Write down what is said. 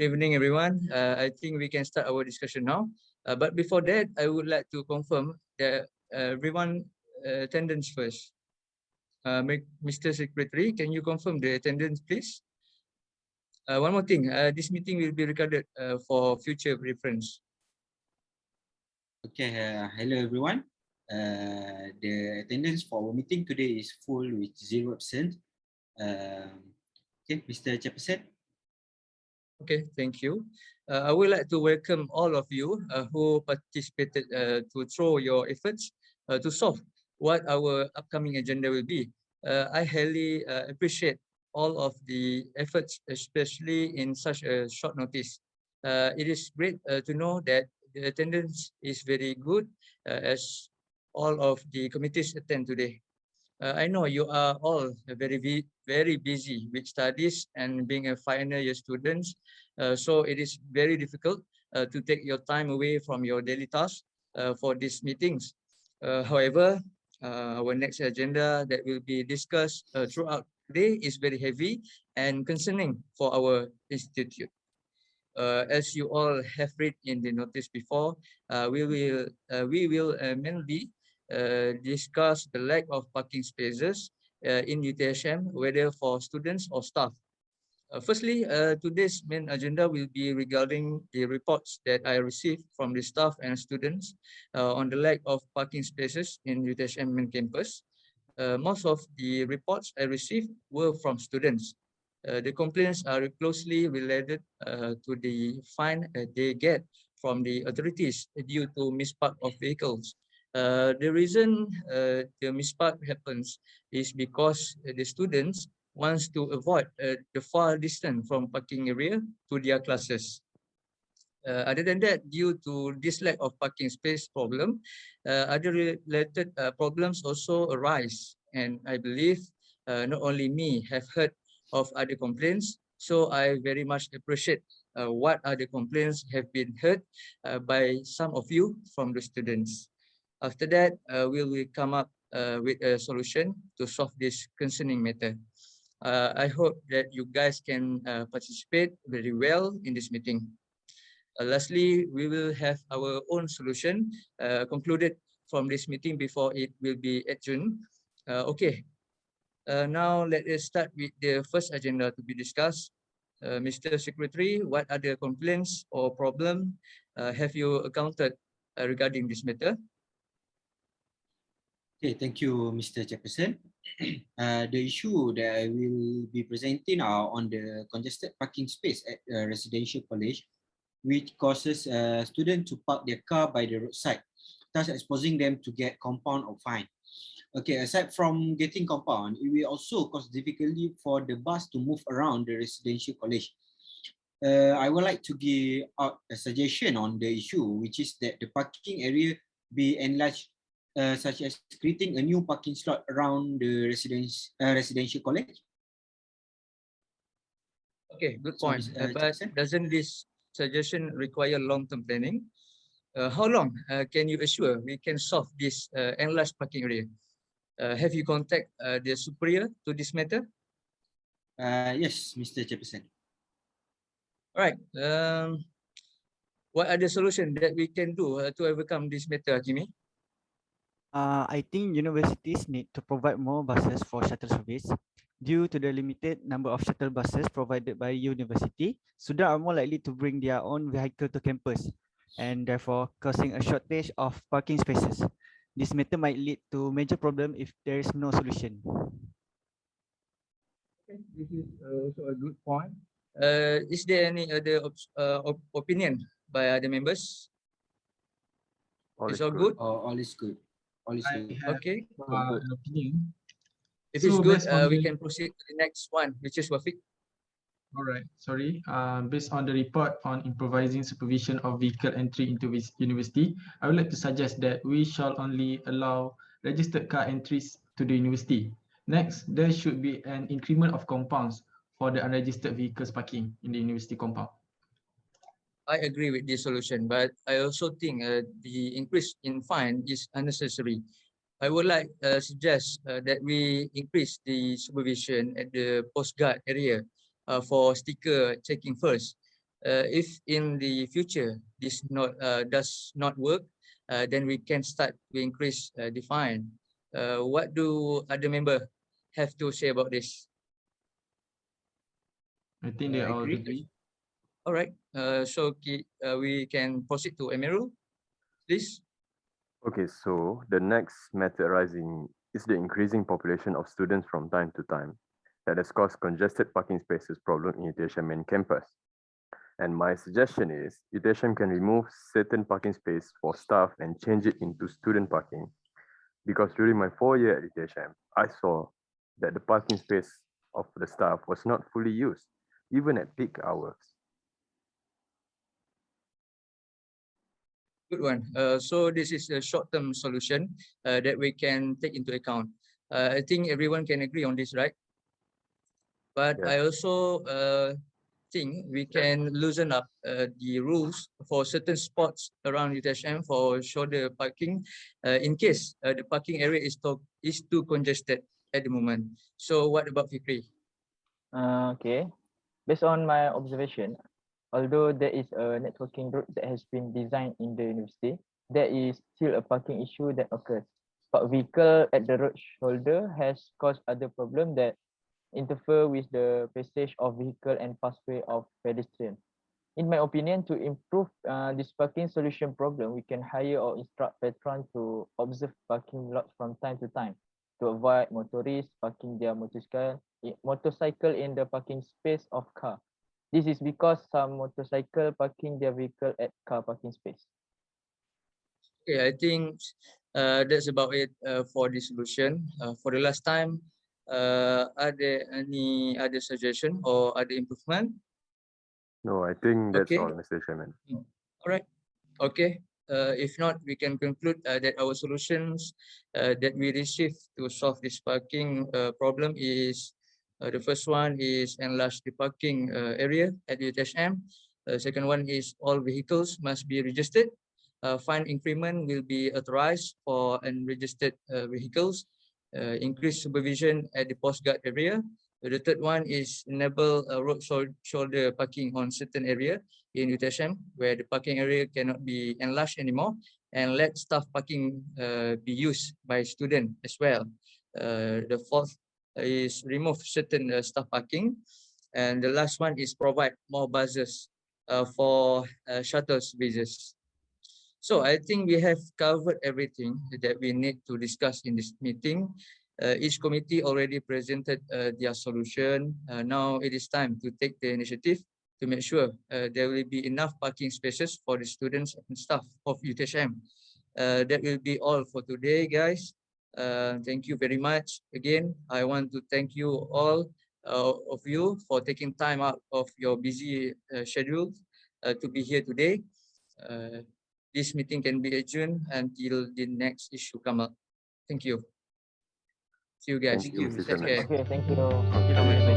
Good evening, everyone. I think we can start our discussion now. But before that, I would like to confirm that everyone attendance first. Mr. Secretary, can you confirm the attendance, please? One more thing, this meeting will be recorded for future reference. Okay, hello everyone. The attendance for our meeting today is full with 0%. Okay, Mr. Chairperson. Okay, thank you. I would like to welcome all of you who participated to throw your efforts to solve what our upcoming agenda will be. I highly appreciate all of the efforts, especially in such a short notice. It is great to know that the attendance is very good as all of the committees attend today. I know you are all very busy with studies and being a final year students, so it is very difficult to take your time away from your daily tasks for these meetings. However, our next agenda that will be discussed throughout today is very heavy and concerning for our institute. As you all have read in the notice before, we will mainly discuss the lack of parking spaces in UTHM, whether for students or staff. Firstly, today's main agenda will be regarding the reports that I received from the staff and students on the lack of parking spaces in UTHM main campus. Most of the reports I received were from students. The complaints are closely related to the fine they get from the authorities due to mispark of vehicles. The reason the mispark happens is because the students wants to avoid the far distance from parking area to their classes. Other than that, due to this lack of parking space problem, other related problems also arise. And I believe not only me have heard of other complaints, so I very much appreciate what other complaints have been heard by some of you from the students. After that, we will come up with a solution to solve this concerning matter. I hope that you guys can participate very well in this meeting. Lastly, we will have our own solution concluded from this meeting before it will be adjourned. Okay, now let us start with the first agenda to be discussed. Mr. Secretary, what other complaints or problem have you encountered regarding this matter? Okay, thank you, Mr. Chairperson. The issue that I will be presenting are on the congested parking space at residential college, which causes students to park their car by the roadside, thus exposing them to get compound or fine. Okay, aside from getting compound, it will also cause difficulty for the bus to move around the residential college. I would like to give out a suggestion on the issue, which is that the parking area be enlarged, such as creating a new parking slot around the residential college. Okay, good point. But doesn't this suggestion require long-term planning? How long can you assure we can solve this enlarged parking area? Have you contacted the superior to this matter? Yes, Mr. Chairperson. All right. What are the solutions that we can do to overcome this matter, Akimy? I think universities need to provide more buses for shuttle service. Due to the limited number of shuttle buses provided by university, students are more likely to bring their own vehicle to campus and therefore causing a shortage of parking spaces. This matter might lead to major problem if there is no solution. Okay, this is also a good point. Is there any other opinion by other members? It's all good? All is good. All is good. Okay. An opinion. If it's good, we can proceed to the next one, which is Wafiq. All right, sorry. Based on the report on improvising supervision of vehicle entry into university, I would like to suggest that we shall only allow registered car entries to the university. Next, there should be an increment of compounds for the unregistered vehicles parking in the university compound. I agree with this solution, but I also think the increase in fine is unnecessary. I would like suggest that we increase the supervision at the post guard area for sticker checking first. If in the future this does not work, then we can start to increase the fine. What do other members have to say about this? I think they all agree. All right. So we can proceed to Ameirul, please. Okay, so the next matter arising is the increasing population of students from time to time that has caused congested parking spaces problem in UTHM main campus. And my suggestion is UTHM can remove certain parking space for staff and change it into student parking. Because during my 4 year at UTHM, I saw that the parking space of the staff was not fully used, even at peak hours. Good one. So this is a short-term solution that we can take into account. I think everyone can agree on this, right? But Yes. I also think we can loosen up the rules for certain spots around UTHM for shoulder parking in case the parking area is too congested at the moment. So what about Fikri? Okay. Based on my observation, although there is a networking route that has been designed in the university, there is still a parking issue that occurs. But vehicle at the road shoulder has caused other problems that interfere with the passage of vehicle and pathway of pedestrian. In my opinion, to improve this parking solution problem, we can hire or instruct patrons to observe parking lots from time to time to avoid motorists parking their motorcycle in the parking space of car. This is because some motorcycle parking their vehicle at car parking space. Okay, I think that's about it for the solution. For the last time, are there any other suggestion or other improvement? No, I think that's Okay. all, Mr. Chairman. All right. Okay. If not, we can conclude that our solutions that we received to solve this parking problem is the first one is enlarge the parking area at UTHM. Second one is all vehicles must be registered. Fine increment will be authorized for unregistered vehicles. Increase supervision at the post guard area. The third one is enable road shoulder parking on certain area in UTHM where the parking area cannot be enlarged anymore, and let staff parking be used by students as well. The fourth is remove certain staff parking, and the last one is provide more buses for shuttle services. So I think we have covered everything that we need to discuss in this meeting. Each committee already presented their solution. Now it is time to take the initiative to make sure there will be enough parking spaces for the students and staff of UTHM. That will be all for today, guys. Thank you very much. Again, I want to thank you all of you for taking time out of your busy schedule to be here today. This meeting can be adjourned until the next issue come up. Thank you. See you guys. Thank you, Mr. Take Chairman. care. Okay, thank you. Thank you, Chairman.